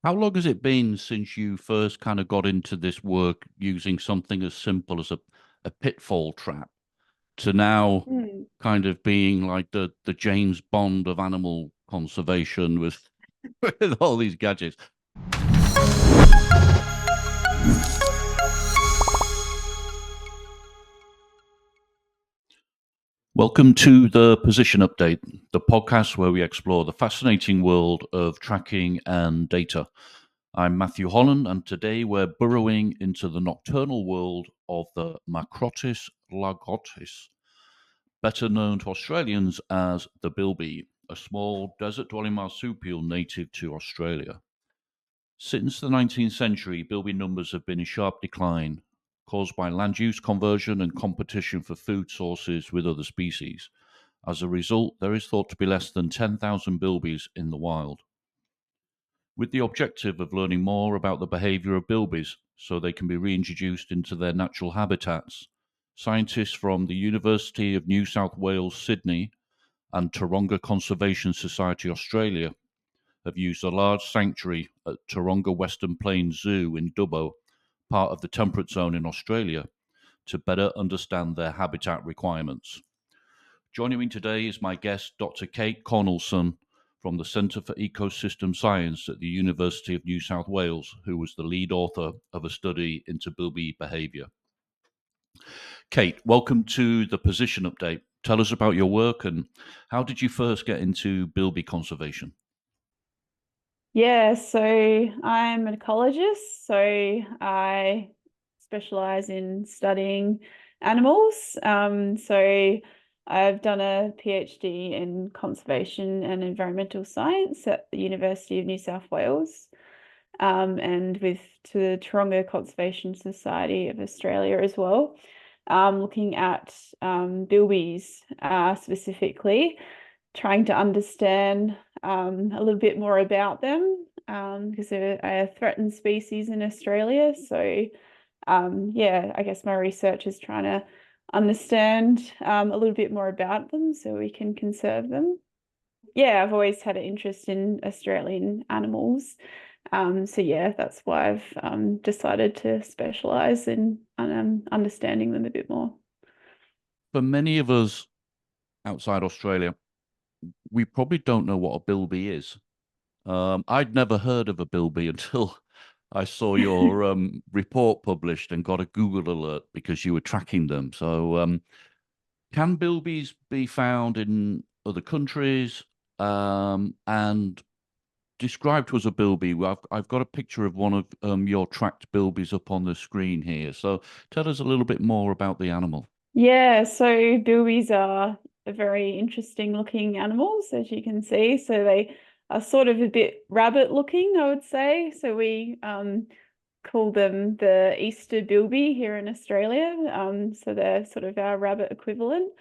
How long has it been since you first kind of got into this work using something as simple as a pitfall trap to now Hmm. kind of being like the James Bond of animal conservation with with all these gadgets? Welcome to the Position Update, the podcast where we explore the fascinating world of tracking and data. I'm Matthew Holland, and today we're burrowing into the nocturnal world of the Macrotis Lagotis, better known to Australians as the bilby, a small desert-dwelling marsupial native to Australia. Since the 19th century, bilby numbers have been in sharp decline, caused by land use conversion and competition for food sources with other species. As a result, there is thought to be less than 10,000 bilbies in the wild. With the objective of learning more about the behavior of bilbies so they can be reintroduced into their natural habitats, scientists from the University of New South Wales, Sydney, and Taronga Conservation Society Australia have used a large sanctuary at Taronga Western Plains Zoo in Dubbo, part of the temperate zone in Australia, to better understand their habitat requirements. Joining me today is my guest, Dr. Kate Cornelsen from the Centre for Ecosystem Science at the University of New South Wales, who was the lead author of a study into bilby behaviour. Kate, welcome to the Position Update. Tell us about your work and how did you first get into bilby conservation? Yeah, so I'm an ecologist, so I specialize in studying animals. So I've done a PhD in conservation and environmental science at the University of New South Wales, and with to the Taronga Conservation Society of Australia as well, looking at bilbies specifically, trying to understand a little bit more about them because they're a threatened species in Australia. So yeah, I guess my research is trying to understand a little bit more about them so we can conserve them. Yeah, I've always had an interest in Australian animals. So yeah, that's why I've decided to specialize in understanding them a bit more. For many of us outside Australia, we probably don't know what a bilby is. I'd never heard of a bilby until I saw your report published and got a Google alert because you were tracking them. So, can bilbies be found in other countries? And describe to us a bilby. I've got a picture of one of your tracked bilbies up on the screen here. So, tell us a little bit more about the animal. Yeah, so bilbies are a very interesting looking animals, as you can see. So they are sort of a bit rabbit looking, I would say. So we call them the Easter bilby here in Australia. So they're sort of our rabbit equivalent.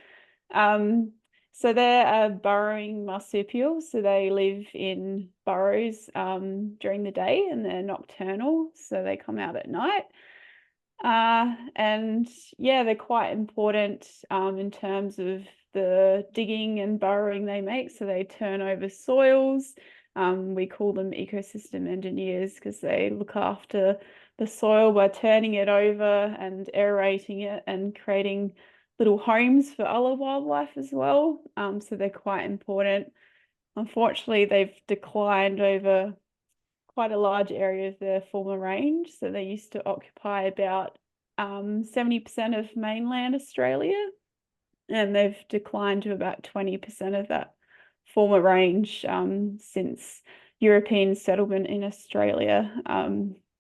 Um, so they're a burrowing marsupial. So they live in burrows during the day and they're nocturnal. So they come out at night. And yeah, they're quite important in terms of the digging and burrowing they make. So they turn over soils. We call them ecosystem engineers because they look after the soil by turning it over and aerating it and creating little homes for other wildlife as well. So they're quite important. Unfortunately, they've declined over quite a large area of their former range. So they used to occupy about 70% of mainland Australia, and they've declined to about 20% of that former range since European settlement in Australia.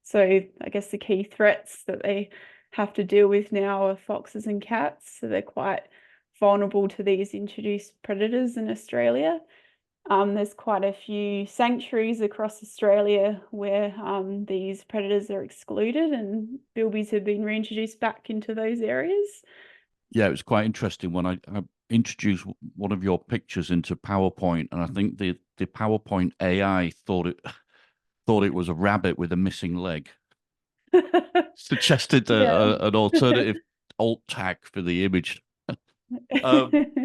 So I guess the key threats that they have to deal with now are foxes and cats. So they're quite vulnerable to these introduced predators in Australia. There's quite a few sanctuaries across Australia where these predators are excluded and bilbies have been reintroduced back into those areas. Yeah, it was quite interesting when I introduced one of your pictures into PowerPoint, and I think the PowerPoint AI thought it was a rabbit with a missing leg, suggested Yeah. an alternative alt tag for the image.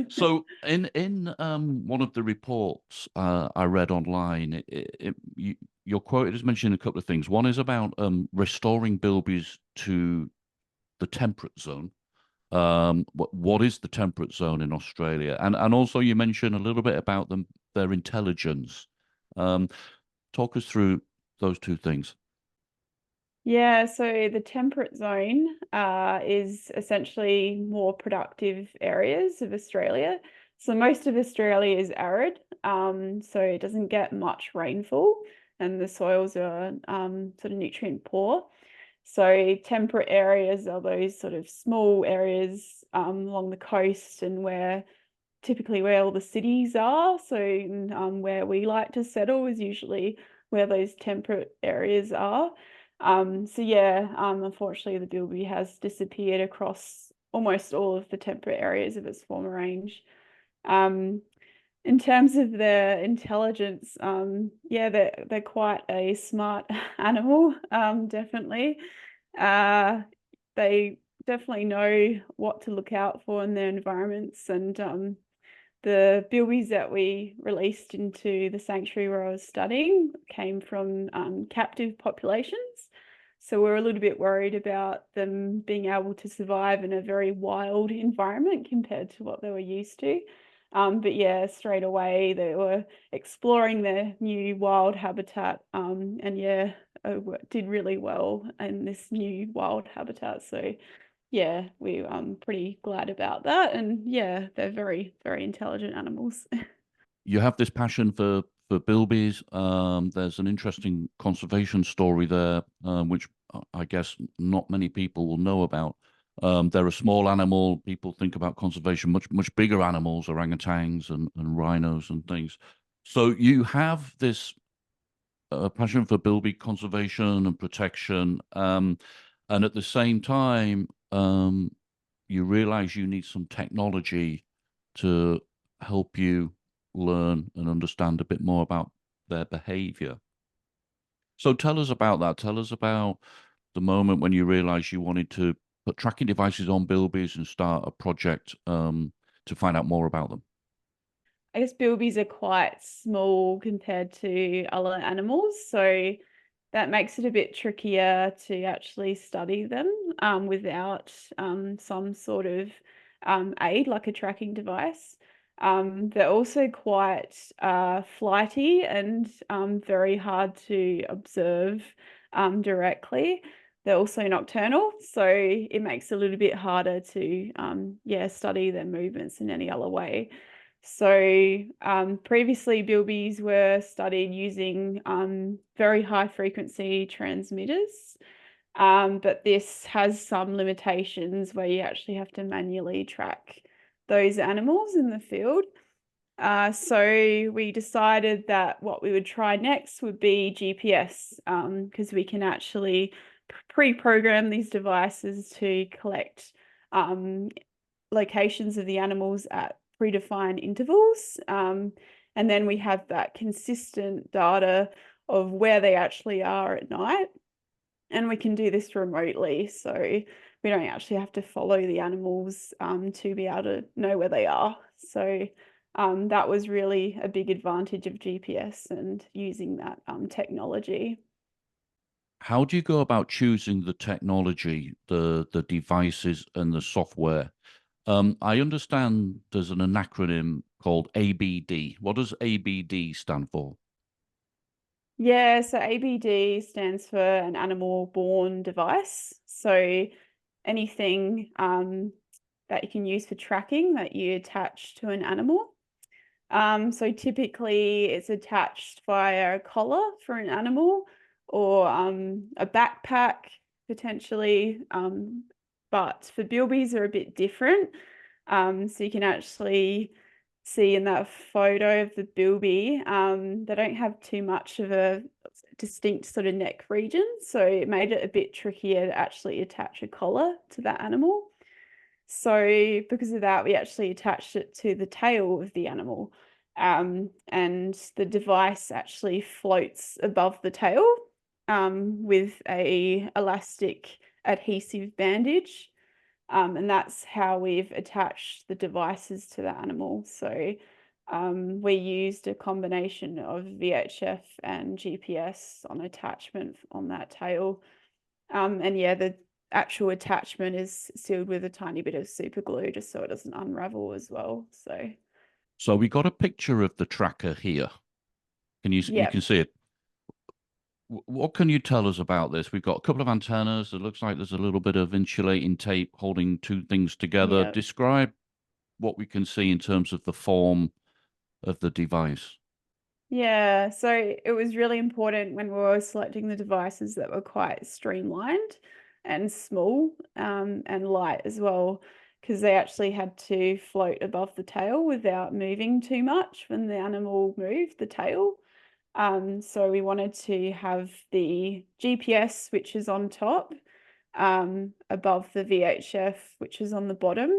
So in one of the reports I read online, you're quoted as mentioning a couple of things. One is about restoring bilbies to the temperate zone. What is the temperate zone in Australia? And also you mentioned a little bit about their intelligence. Um, Talk us through those two things. Yeah, so the temperate zone is essentially more productive areas of Australia. So most of Australia is arid, so it doesn't get much rainfall, and the soils are sort of nutrient poor. So temperate areas are those sort of small areas along the coast and where typically where all the cities are. So where we like to settle is usually where those temperate areas are. So yeah, unfortunately the bilby has disappeared across almost all of the temperate areas of its former range. Um, in terms of their intelligence, yeah, they're quite a smart animal, definitely. They definitely know what to look out for in their environments, and the bilbies that we released into the sanctuary where I was studying came from captive populations. So we're a little bit worried about them being able to survive in a very wild environment compared to what they were used to. But yeah, straight away they were exploring their new wild habitat, and yeah, did really well in this new wild habitat. So yeah, we're pretty glad about that. And yeah, they're very, very intelligent animals. You have this passion for bilbies. There's an interesting conservation story there, which I guess not many people will know about. They're a small animal. People think about conservation, much bigger animals, orangutans and rhinos and things. So you have this passion for bilby conservation and protection, and at the same time, you realize you need some technology to help you learn and understand a bit more about their behavior. So tell us about that. Tell us about the moment when you realized you wanted to put tracking devices on bilbies and start a project to find out more about them. I guess bilbies are quite small compared to other animals, so that makes it a bit trickier to actually study them without some sort of aid, like a tracking device. They're also quite flighty and very hard to observe directly. They're also nocturnal, so it makes it a little bit harder to yeah, study their movements in any other way. So previously bilbies were studied using very high frequency transmitters, but this has some limitations where you actually have to manually track those animals in the field. So we decided that what we would try next would be GPS, because we can actually pre-program these devices to collect locations of the animals at predefined intervals. And then we have that consistent data of where they actually are at night. And we can do this remotely. So we don't actually have to follow the animals to be able to know where they are. So that was really a big advantage of GPS and using that technology. How do you go about choosing the technology, the devices and the software? I understand there's an acronym called ABD. What does ABD stand for? Yeah, so ABD stands for an animal born device. So anything that you can use for tracking that you attach to an animal. So typically it's attached via a collar for an animal or a backpack potentially. But for bilbies are a bit different. So you can actually see in that photo of the bilby, they don't have too much of a distinct sort of neck region. So it made it a bit trickier to actually attach a collar to that animal. So because of that, we actually attached it to the tail of the animal. And the device actually floats above the tail with a elastic adhesive bandage. And that's how we've attached the devices to the animal. So we used a combination of VHF and GPS on attachment on that tail. And yeah, the actual attachment is sealed with a tiny bit of super glue just so it doesn't unravel as well. So we got a picture of the tracker here. You yeah, can see it. What can you tell us about this? We've got a couple of antennas. It looks like there's a little bit of insulating tape holding two things together. yeah. Describe what we can see in terms of the form of the device. Yeah, so it was really important when we were selecting the devices that were quite streamlined and small and light as well, because they actually had to float above the tail without moving too much when the animal moved the tail. So we wanted to have the GPS, which is on top, above the VHF, which is on the bottom.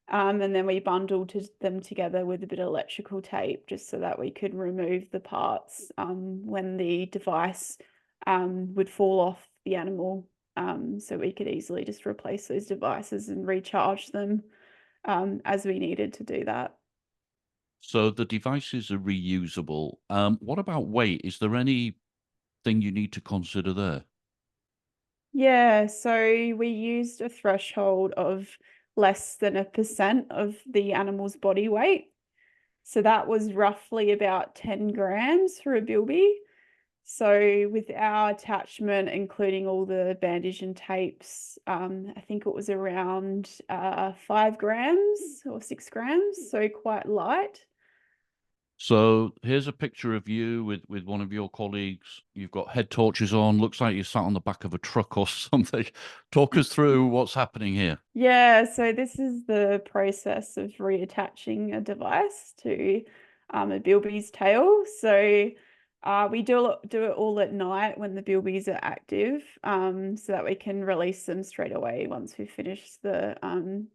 And then we bundled them together with a bit of electrical tape just so that we could remove the parts when the device would fall off the animal. So we could easily just replace those devices and recharge them as we needed to do that. So the devices are reusable. What about weight? Is there anything you need to consider there? Yeah, so we used a threshold of less than 1% of the animal's body weight. So that was roughly about 10 grams for a bilby. So with our attachment, including all the bandage and tapes, I think it was around 5 grams or 6 grams, so quite light. So here's a picture of you with one of your colleagues. You've got head torches on. Looks like you sat on the back of a truck or something. Talk us through what's happening here. Yeah, so this is the process of reattaching a device to a bilby's tail. So we do it all at night when the bilbies are active, so that we can release them straight away once we finish the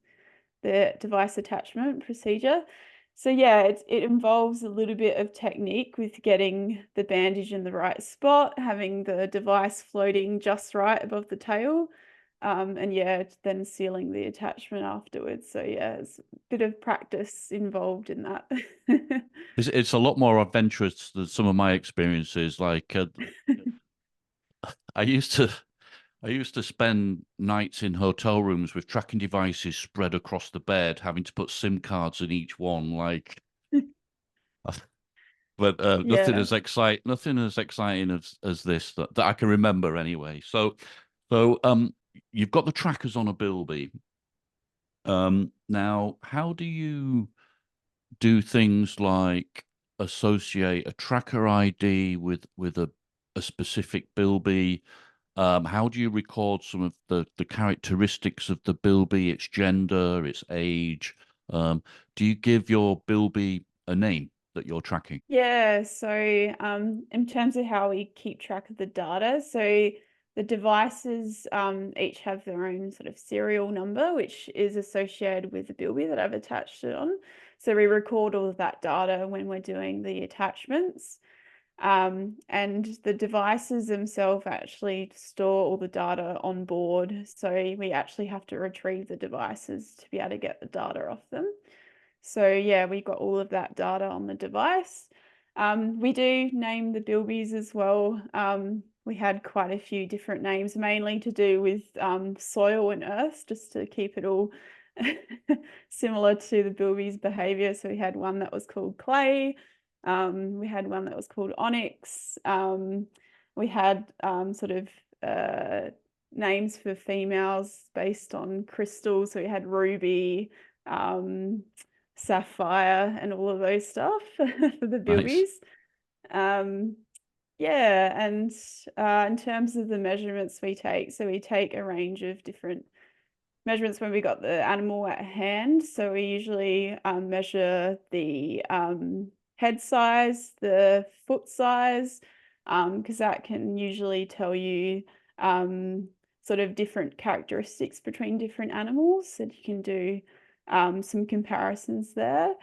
device attachment procedure. So yeah, it involves a little bit of technique with getting the bandage in the right spot, having the device floating just right above the tail, and yeah, then sealing the attachment afterwards. So yeah, it's a bit of practice involved in that. It's a lot more adventurous than some of my experiences. Like I used to I used to spend nights in hotel rooms with tracking devices spread across the bed, having to put SIM cards in each one. Like, but Yeah. nothing as exciting as this that I can remember anyway. You've got the trackers on a Bilby. Now, how do you do things like associate a tracker ID with a specific bilby? How do you record some of the characteristics of the bilby, its gender, its age? Do you give your bilby a name that you're tracking? Yeah, so in terms of how we keep track of the data, so the devices each have their own sort of serial number, which is associated with the bilby that I've attached it on. So we record all of that data when we're doing the attachments. And the devices themselves actually store all the data on board. So we actually have to retrieve the devices to be able to get the data off them. So yeah, we got all of that data on the device. We do name the bilbies as well. We had quite a few different names, mainly to do with soil and earth, just to keep it all similar to the bilby's behavior. So we had one that was called clay. We had one that was called onyx. We had sort of names for females based on crystals. So we had ruby, sapphire, and all of those stuff for the Nice. bilbies. Yeah, and in terms of the measurements we take, so we take a range of different measurements when we got the animal at hand. So we usually measure the head size, the foot size, because that can usually tell you sort of different characteristics between different animals. So you can do some comparisons there.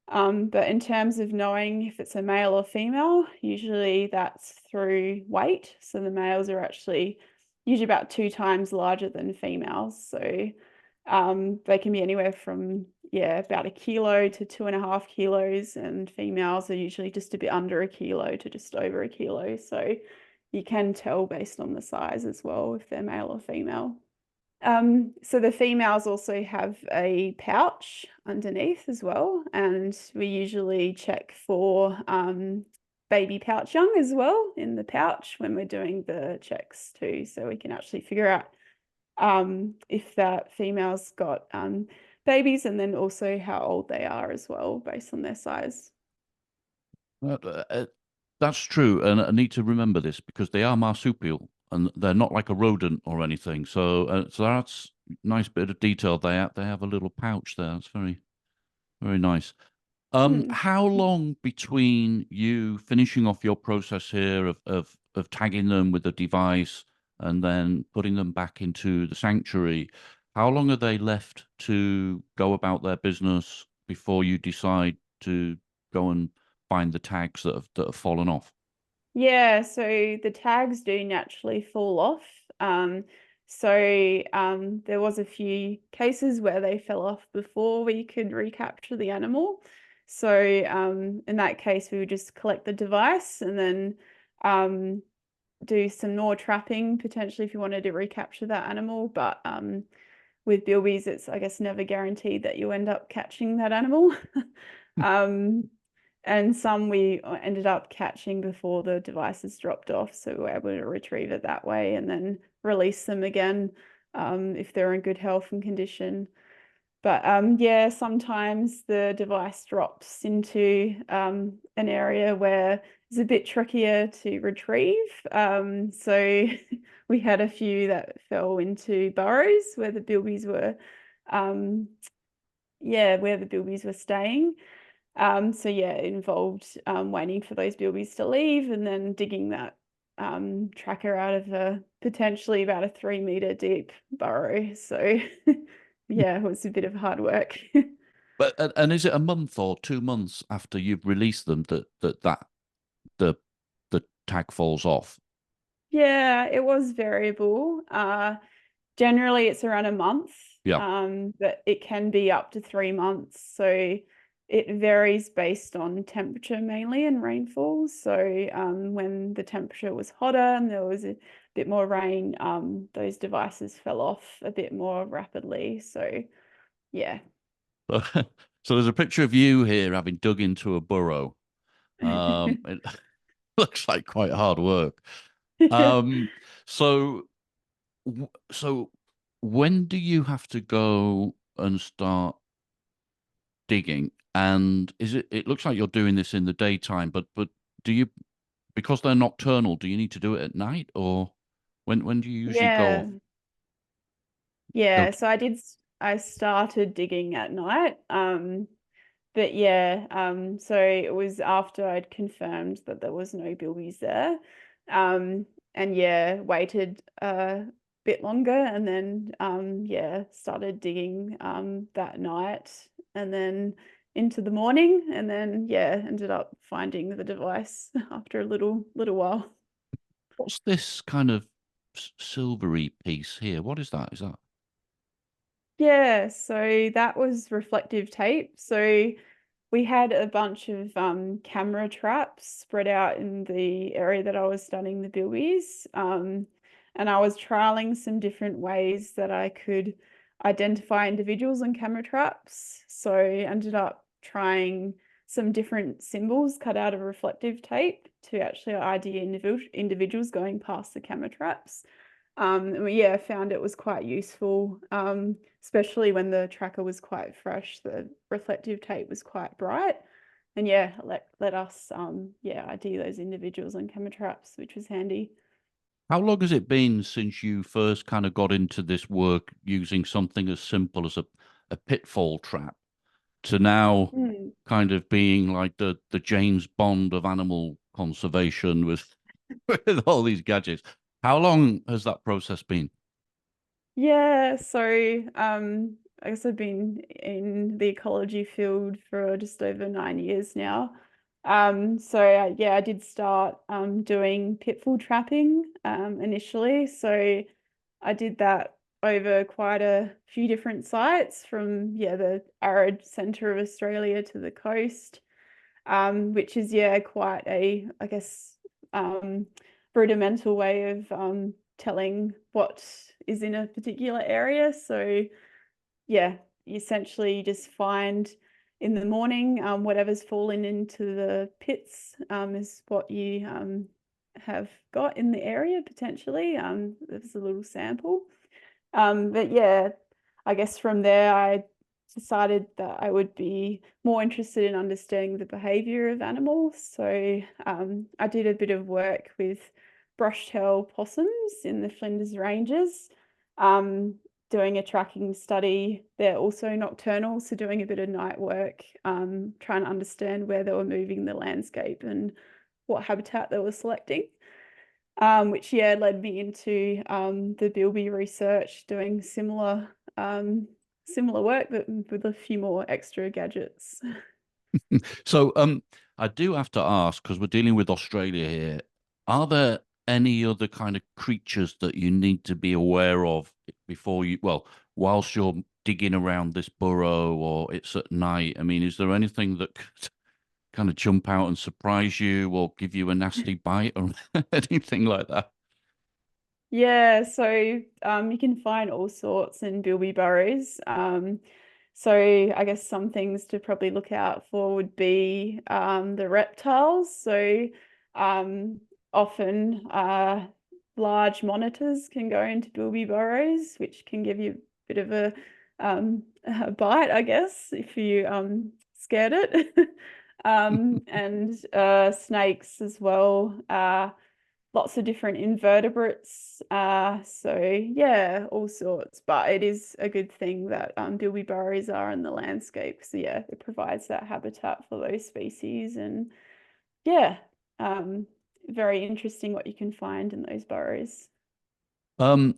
But in terms of knowing if it's a male or female, usually that's through weight. So the males are actually usually about 2 times larger than females. So They can be anywhere from, about 1 kilo to 2.5 kilos, and females are usually just a bit under 1 kilo to just over 1 kilo. So you can tell based on the size as well if they're male or female. So the females also have a pouch underneath as well, and we usually check for baby pouch young as well in the pouch when we're doing the checks too, so we can actually figure out if that female's got babies, and then also how old they are as well based on their size. That's true, and I need to remember this because they are marsupial and they're not like a rodent or anything. So that's nice bit of detail. They have a little pouch there. That's very, very nice. Mm. How long between you finishing off your process here of tagging them with the device and then putting them back into the sanctuary? How long are they left to go about their business before you decide to go and find the tags that have fallen off? Yeah, so the tags do naturally fall off. There was a few cases where they fell off before we could recapture the animal. So in that case, we would just collect the device and then do some more trapping, potentially if you wanted to recapture that animal. But with bilbies, it's, I guess, never guaranteed that you end up catching that animal. And some we ended up catching before the devices dropped off, so we were able to retrieve it that way and then release them again if they're in good health and condition. But yeah, sometimes the device drops into an area where it's a bit trickier to retrieve. So we had a few that fell into burrows where the bilbies were, where the bilbies were staying. So yeah, it involved waiting for those bilbies to leave and then digging that tracker out of a potentially about a 3-meter deep burrow. So yeah, it was a bit of hard work. But and is it a month or 2 months after you've released them that the the tag falls off? Yeah, it was variable. Generally it's around a month, Yeah. but it can be up to 3 months. So it varies based on temperature mainly and rainfall. So when the temperature was hotter and there was a bit more rain, those devices fell off a bit more rapidly. So yeah. So there's a picture of you here having dug into a burrow. It looks like quite hard work. Um, so so when do you have to go and start digging? And it looks like you're doing this in the daytime, but do you, because they're nocturnal, do you need to do it at night, or when do you usually Yeah. go Yeah. to, So I started digging at night. But yeah, so it was after I'd confirmed that there was no bilbies there. And yeah, waited a bit longer and then started digging that night and then into the morning and then ended up finding the device after a little while. what's this kind of silvery piece here? What is that? Is that? Yeah, so that was reflective tape. So we had a bunch of camera traps spread out in the area that I was studying the bilbies. And I was trialing some different ways that I could identify individuals on camera traps. So I ended up trying some different symbols cut out of reflective tape to actually ID individuals going past the camera traps. And we found it was quite useful, especially when the tracker was quite fresh. The reflective tape was quite bright, and let us ID those individuals on camera traps, which was handy. How long has it been since you first kind of got into this work using something as simple as a pitfall trap to now Hmm. kind of being like the James Bond of animal conservation with with all these gadgets? How long has that process been? Yeah, so I guess I've been in the ecology field for just over 9 years now. I did start doing pitfall trapping initially. So I did that over quite a few different sites from, the arid centre of Australia to the coast, which is, quite a, I guess, rudimental way of telling what is in a particular area. So, you essentially just find in the morning whatever's fallen into the pits is what you have got in the area potentially. There's a little sample. But yeah, I guess from there I decided that I would be more interested in understanding the behaviour of animals. So I did a bit of work with brush-tail possums in the Flinders Ranges, doing a tracking study. They're also nocturnal, so doing a bit of night work, trying to understand where they were moving the landscape and what habitat they were selecting. Which led me into the Bilby research, doing similar work, but with a few more extra gadgets. So I do have to ask, because we're dealing with Australia here, are there any other kind of creatures that you need to be aware of before you, well, whilst you're digging around this burrow or it's at night? I mean, is there anything that could kind of jump out and surprise you or give you a nasty bite or anything like that? Yeah, so you can find all sorts in bilby burrows. So I guess some things to probably look out for would be the reptiles. So often large monitors can go into bilby burrows, which can give you a bit of a bite, I guess, if you scared it. And snakes as well. Lots of different invertebrates. So yeah, all sorts. But it is a good thing that bilby burrows are in the landscape. So yeah, it provides that habitat for those species. And yeah, very interesting what you can find in those burrows. Um,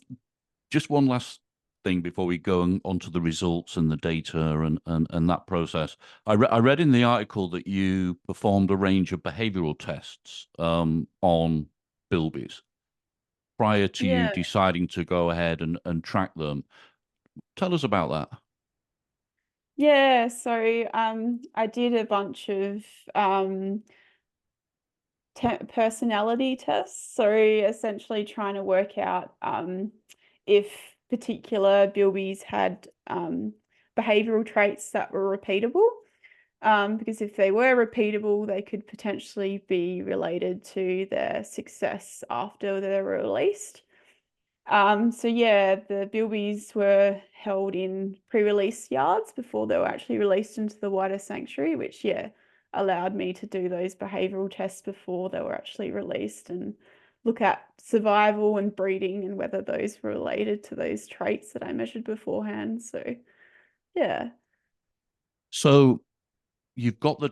just one last thing before we go on to the results and the data and that process. I read in the article that you performed a range of behavioral tests on bilbies prior to you Yeah. deciding to go ahead and track them. Tell us about that. Yeah, so I did a bunch of personality tests. So essentially trying to work out if particular bilbies had behavioral traits that were repeatable. Because if they were repeatable, they could potentially be related to their success after they're released. So yeah, the bilbies were held in pre-release yards before they were actually released into the wider sanctuary, which allowed me to do those behavioral tests before they were actually released and look at survival and breeding and whether those were related to those traits that I measured beforehand. So yeah. So you've got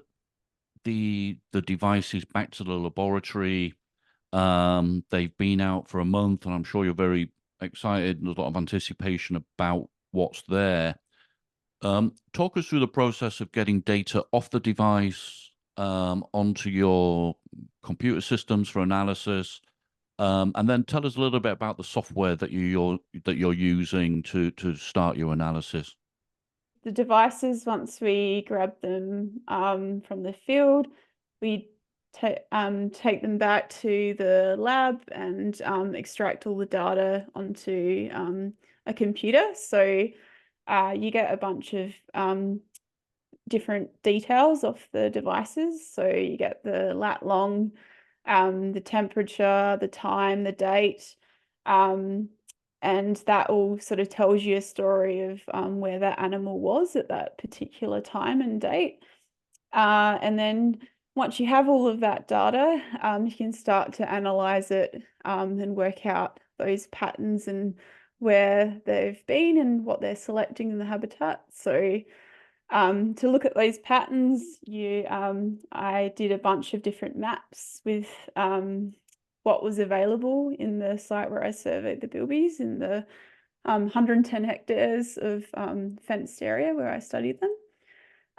the devices back to the laboratory. They've been out for a month, and I'm sure you're very excited and a lot of anticipation about what's there. Talk us through the process of getting data off the device onto your computer systems for analysis, and then tell us a little bit about the software that you're using to start your analysis. The devices, once we grab them from the field, we take them back to the lab and extract all the data onto a computer. So you get a bunch of different details off the devices. So you get the lat long, the temperature, the time, the date, and that all sort of tells you a story of where that animal was at that particular time and date. And then once you have all of that data, you can start to analyze it and work out those patterns and where they've been and what they're selecting in the habitat. So to look at those patterns, I did a bunch of different maps with what was available in the site where I surveyed the bilbies in the 110 hectares of fenced area where I studied them.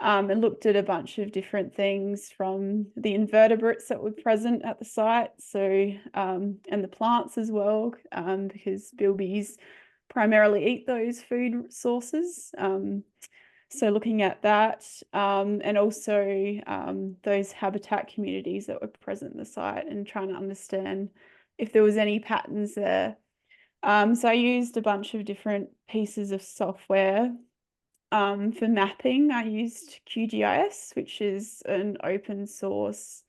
And looked at a bunch of different things from the invertebrates that were present at the site, so and the plants as well, because bilbies primarily eat those food sources. So looking at that, and also those habitat communities that were present in the site, and trying to understand if there was any patterns there. So I used a bunch of different pieces of software. For mapping, I used QGIS, which is an open source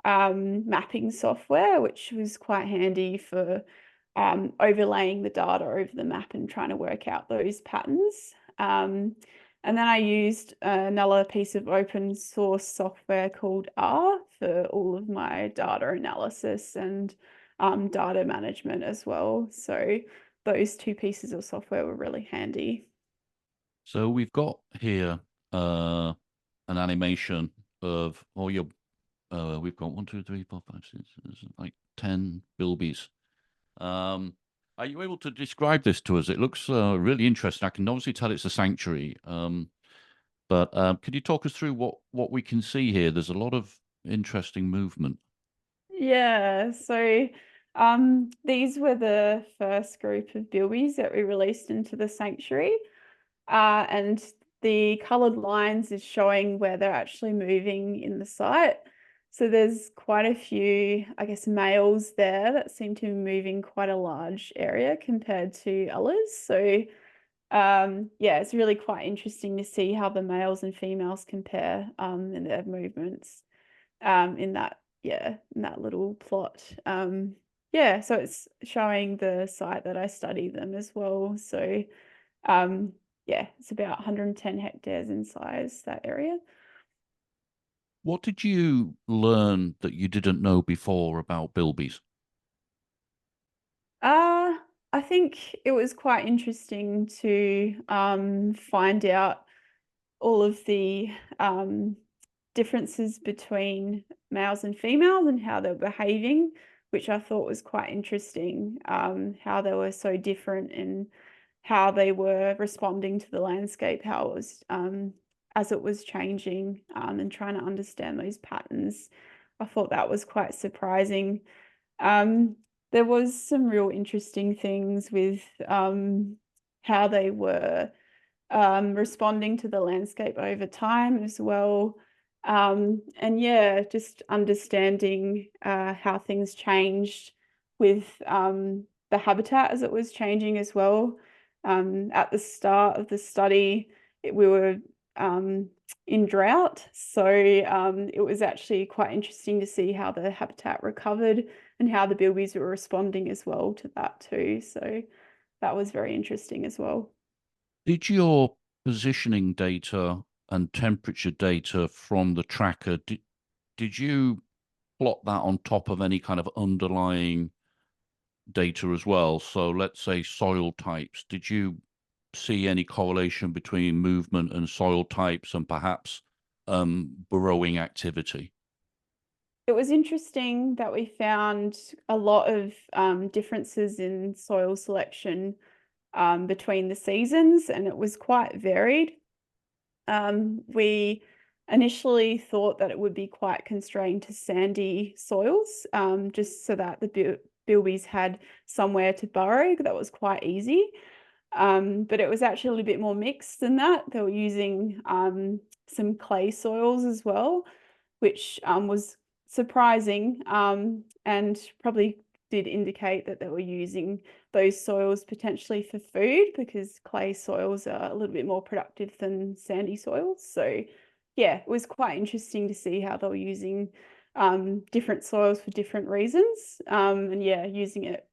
mapping software, which was quite handy for overlaying the data over the map and trying to work out those patterns. And then I used another piece of open source software called R for all of my data analysis and data management as well. So those two pieces of software were really handy. So we've got here an animation of all your. We've got 1, 2, 3, 4, 5, 6, like 10 bilbies. Are you able to describe this to us? It looks really interesting. I can obviously tell it's a sanctuary. But could you talk us through what we can see here? There's a lot of interesting movement. Yeah, so these were the first group of bilbies that we released into the sanctuary. And the coloured lines is showing where they're actually moving in the site. So there's quite a few, I guess, males there that seem to be moving quite a large area compared to others. So yeah, it's really quite interesting to see how the males and females compare in their movements in that, yeah, in that little plot. Yeah, so it's showing the site that I study them as well. So yeah, it's about 110 hectares in size, that area. What did you learn that you didn't know before about bilbies? Uh, I think it was quite interesting to find out all of the differences between males and females and how they're behaving, which I thought was quite interesting, how they were so different and how they were responding to the landscape, how it was as it was changing, and trying to understand those patterns. I thought that was quite surprising. Um, there was some real interesting things with how they were responding to the landscape over time as well. And yeah, just understanding how things changed with the habitat as it was changing as well. At the start of the study, we were in drought, so it was actually quite interesting to see how the habitat recovered and how the bilbies were responding as well to that too. So that was very interesting as well. Did your positioning data and temperature data from the tracker, did you plot that on top of any kind of underlying data as well? So let's say soil types. Did you see any correlation between movement and soil types and perhaps burrowing activity? It was interesting that we found a lot of differences in soil selection between the seasons, and it was quite varied. We initially thought that it would be quite constrained to sandy soils, just so that the bilbies had somewhere to burrow that was quite easy. But it was actually a little bit more mixed than that. They were using some clay soils as well, which was surprising, and probably did indicate that they were using those soils potentially for food, because clay soils are a little bit more productive than sandy soils. So yeah, it was quite interesting to see how they were using different soils for different reasons, and yeah, using it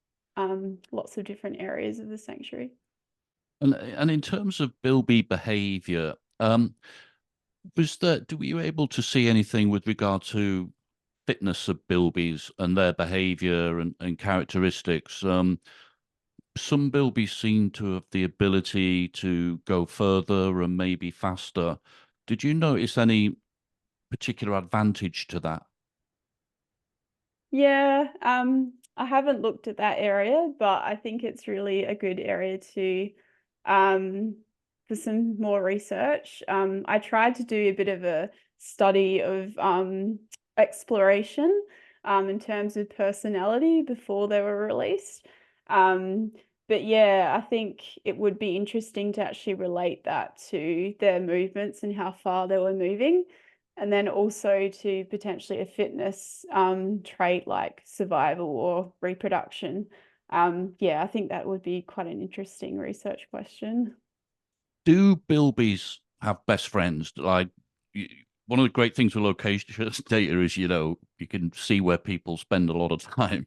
lots of different areas of the sanctuary. And in terms of bilby behavior, were you able to see anything with regard to fitness of bilbies and their behavior and characteristics? Some bilbies seem to have the ability to go further and maybe faster. Did you notice any particular advantage to that? Yeah, I haven't looked at that area, but I think it's really a good area to um, for some more research. I tried to do a bit of a study of exploration in terms of personality before they were released. But But yeah, I think it would be interesting to actually relate that to their movements and how far they were moving. And then also to potentially a fitness trait like survival or reproduction. Yeah, I think that would be quite an interesting research question. Do bilbies have best friends? Like, one of the great things with location data is, you can see where people spend a lot of time.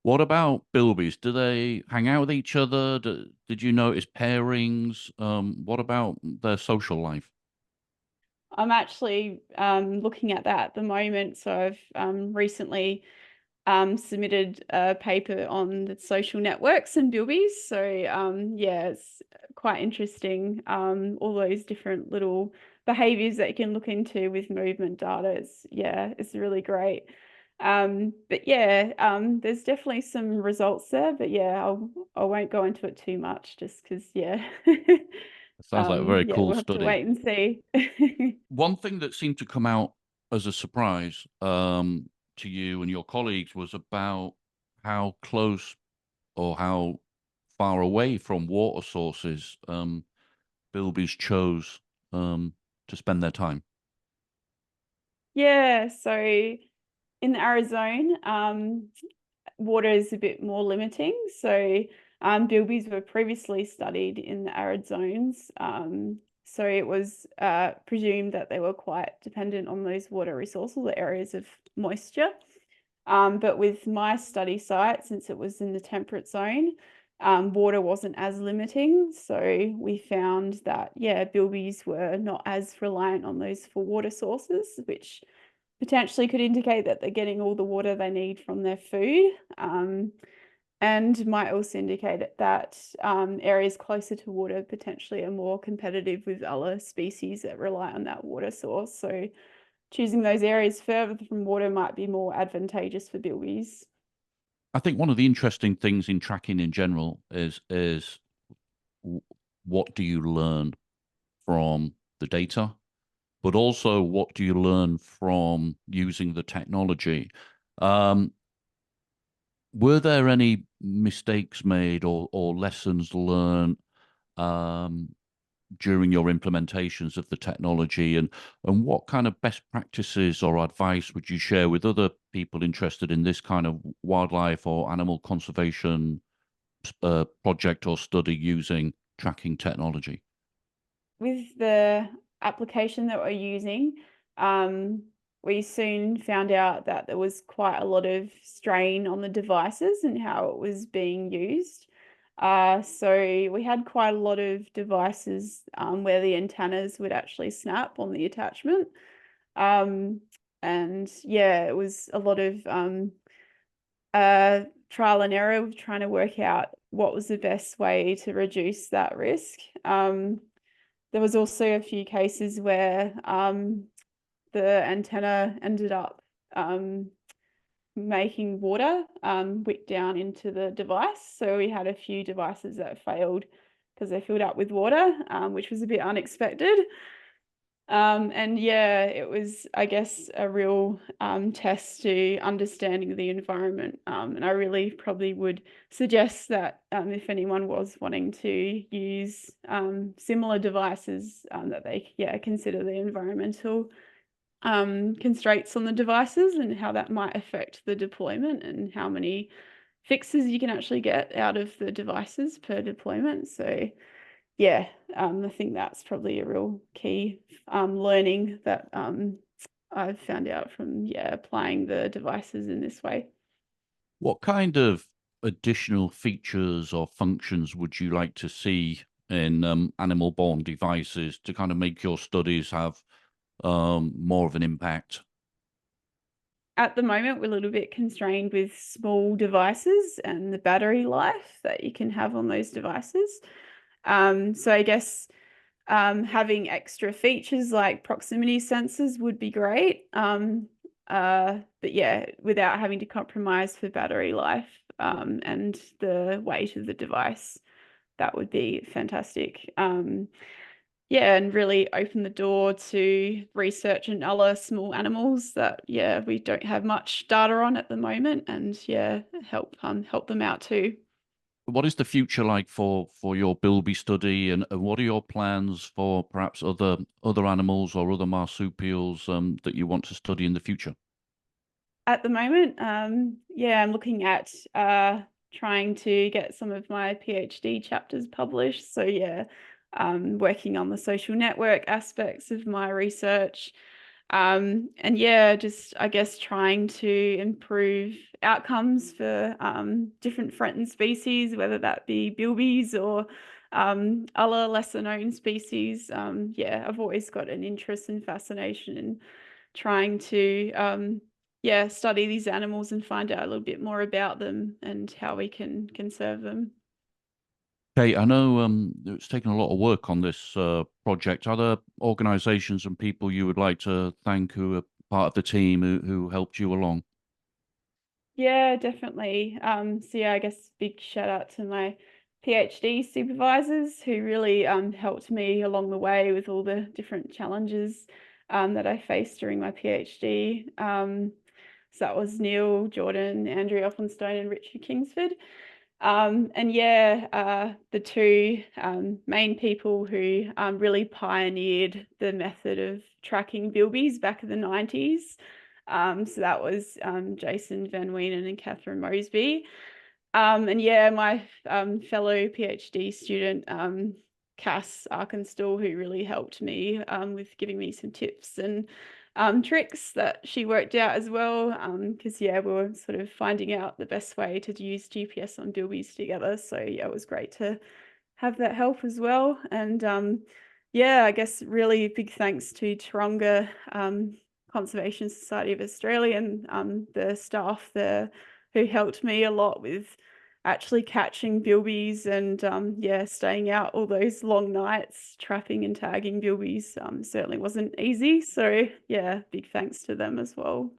What about bilbies? Do they hang out with each other? Did you notice pairings? What about their social life? I'm actually looking at that at the moment. So I've recently submitted a paper on the social networks and bilbies. So yeah, it's quite interesting. All those different little behaviors that you can look into with movement data. It's really great. But yeah, there's definitely some results there. But yeah, I won't go into it too much just because yeah. It sounds like a very Yeah, cool we'll have to study. wait and see. One thing that seemed to come out as a surprise to you and your colleagues was about how close or how far away from water sources bilbies chose to spend their time. Yeah, so in the Arizona, water is a bit more limiting. So bilbies were previously studied in the arid zones. So it was presumed that they were quite dependent on those water resources, the areas of moisture. But with my study site, since it was in the temperate zone, water wasn't as limiting. So we found that, yeah, bilbies were not as reliant on those for water sources, which potentially could indicate that they're getting all the water they need from their food. And might also indicate that areas closer to water potentially are more competitive with other species that rely on that water source. So choosing those areas further from water might be more advantageous for bilbies. I think one of the interesting things in tracking in general is what do you learn from the data, but also what do you learn from using the technology. Um, were there any mistakes made or lessons learned um, during your implementations of the technology, and what kind of best practices or advice would you share with other people interested in this kind of wildlife or animal conservation project or study using tracking technology? With the application that we're using, um, we soon found out that there was quite a lot of strain on the devices and how it was being used. So we had quite a lot of devices where the antennas would actually snap on the attachment. Um, and yeah, it was a lot of trial and error with trying to work out what was the best way to reduce that risk. There was also a few cases where the antenna ended up making water wick down into the device. So we had a few devices that failed because they filled up with water, which was a bit unexpected. And yeah, it was, I guess, a real test to understanding the environment. And I really probably would suggest that if anyone was wanting to use similar devices, that they, yeah, consider the environmental constraints on the devices and how that might affect the deployment and how many fixes you can actually get out of the devices per deployment. So yeah, I think that's probably a real key learning that I've found out from, yeah, applying the devices in this way. What kind of additional features or functions would you like to see in animal-borne devices to kind of make your studies have more of an impact? At the moment, we're a little bit constrained with small devices and the battery life that you can have on those devices. So I guess having extra features like proximity sensors would be great. But yeah, without having to compromise for battery life and the weight of the device, that would be fantastic. Yeah, and really open the door to research in other small animals that, yeah, we don't have much data on at the moment, and yeah, help them out too. what is the future like for your bilby study, and what are your plans for perhaps other animals or other marsupials that you want to study in the future? At the moment, yeah, I'm looking at trying to get some of my PhD chapters published. So yeah, working on the social network aspects of my research. And yeah, just I guess trying to improve outcomes for different threatened species, whether that be bilbies or other lesser known species. Yeah, I've always got an interest and fascination in trying to yeah, study these animals and find out a little bit more about them and how we can conserve them. Okay, I know it's taken a lot of work on this project. Are there organizations and people you would like to thank who are part of the team who helped you along? Yeah, definitely. So yeah, I guess big shout out to my PhD supervisors who really helped me along the way with all the different challenges that I faced during my PhD. So that was Neil, Jordan, Andrew Elphinstone, and Richard Kingsford. And yeah, the two main people who really pioneered the method of tracking bilbies back in the 90s. So that was Jason Van Wienen and Catherine Mosby. And yeah, my fellow PhD student, Cass Arkenstall, who really helped me with giving me some tips and tricks that she worked out as well. Because yeah, we were sort of finding out the best way to use GPS on bilbies together. So yeah, it was great to have that help as well. And yeah, I guess really big thanks to Taronga Conservation Society of Australia and the staff there who helped me a lot with actually catching bilbies and yeah, staying out all those long nights trapping and tagging bilbies certainly wasn't easy. So yeah, big thanks to them as well.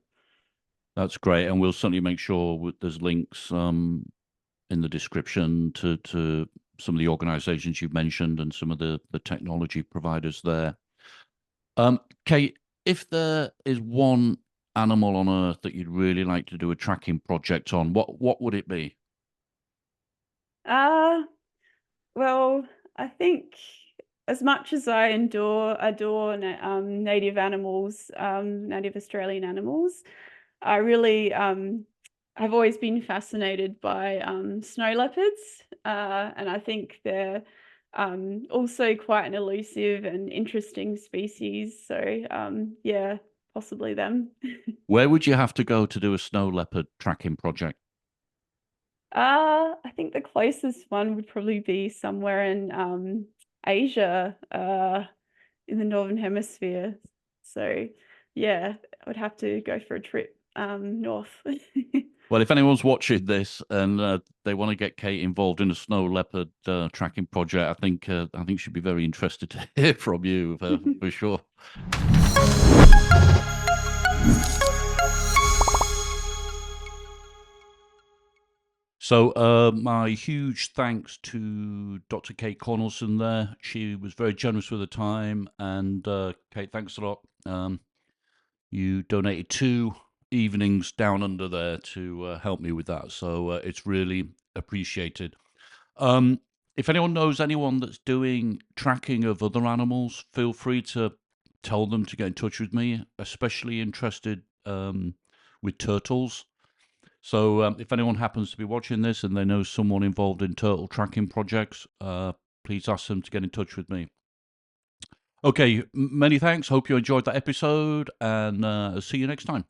That's great, and we'll certainly make sure there's links in the description to some of the organizations you've mentioned and some of the technology providers there. Kate, if there is one animal on Earth that you'd really like to do a tracking project on, what would it be? Uh, well, I think as much as I adore native animals, native Australian animals, I really I've always been fascinated by snow leopards, and I think they're also quite an elusive and interesting species. So yeah, possibly them. Where would you have to go to do a snow leopard tracking project? I think the closest one would probably be somewhere in Asia, in the Northern Hemisphere. So yeah, I would have to go for a trip north. Well, if anyone's watching this and they want to get Kate involved in a snow leopard tracking project, I think she'd be very interested to hear from you for sure. So, my huge thanks to Dr. Kate Cornelsen there. She was very generous with her time, and Kate, thanks a lot. You donated 2 evenings down under there to help me with that, so it's really appreciated. If anyone knows anyone that's doing tracking of other animals, feel free to tell them to get in touch with me, especially interested with turtles. So if anyone happens to be watching this and they know someone involved in turtle tracking projects, please ask them to get in touch with me. Okay, many thanks. Hope you enjoyed that episode, and see you next time.